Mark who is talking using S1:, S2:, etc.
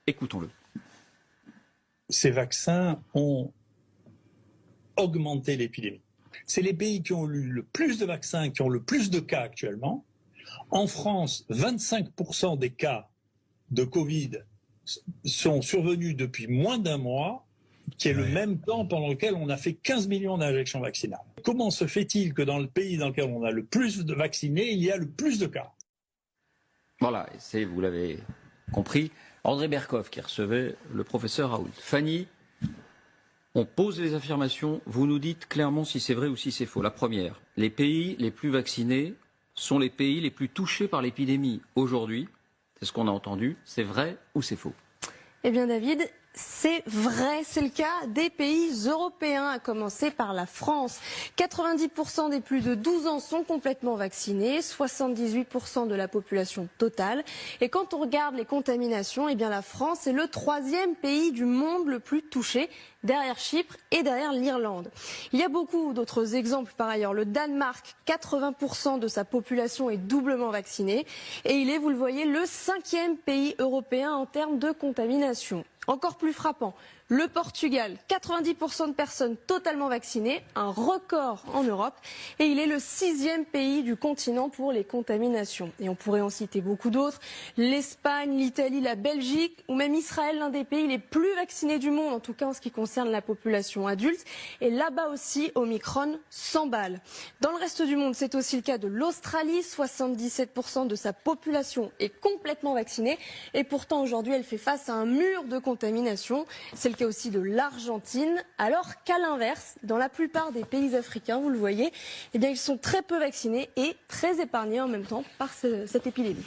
S1: Écoutons-le.
S2: Ces vaccins ont augmenté l'épidémie. C'est les pays qui ont eu le plus de vaccins, qui ont le plus de cas actuellement. En France, 25% des cas de Covid sont survenus depuis moins d'un mois, qui est le même temps pendant lequel on a fait 15 millions d'injections vaccinales. Comment se fait-il que dans le pays dans lequel on a le plus de vaccinés, il y a le plus de cas?
S1: Voilà, vous l'avez compris, André Berkoff qui recevait le professeur Raoult. Fanny, on pose les affirmations, vous nous dites clairement si c'est vrai ou si c'est faux. La première, les pays les plus vaccinés sont les pays les plus touchés par l'épidémie aujourd'hui. C'est ce qu'on a entendu. C'est vrai ou c'est faux?
S3: Eh bien David, c'est vrai, c'est le cas des pays européens, à commencer par la France. 90% des plus de 12 ans sont complètement vaccinés, 78% de la population totale. Et quand on regarde les contaminations, eh bien la France est le 3e pays du monde le plus touché, derrière Chypre et derrière l'Irlande. Il y a beaucoup d'autres exemples par ailleurs. Le Danemark, 80% de sa population est doublement vaccinée. Et il est, vous le voyez, le 5e pays européen en termes de contamination. Encore plus frappant, le Portugal, 90% de personnes totalement vaccinées, un record en Europe, et il est le 6e pays du continent pour les contaminations. Et on pourrait en citer beaucoup d'autres, l'Espagne, l'Italie, la Belgique, ou même Israël, l'un des pays les plus vaccinés du monde, en tout cas en ce qui concerne la population adulte. Et là-bas aussi, Omicron s'emballe. Dans le reste du monde, c'est aussi le cas de l'Australie, 77% de sa population est complètement vaccinée, et pourtant aujourd'hui elle fait face à un mur de contamination. C'est le cas aussi de l'Argentine, alors qu'à l'inverse, dans la plupart des pays africains, vous le voyez, eh bien, ils sont très peu vaccinés et très épargnés en même temps par cette épidémie.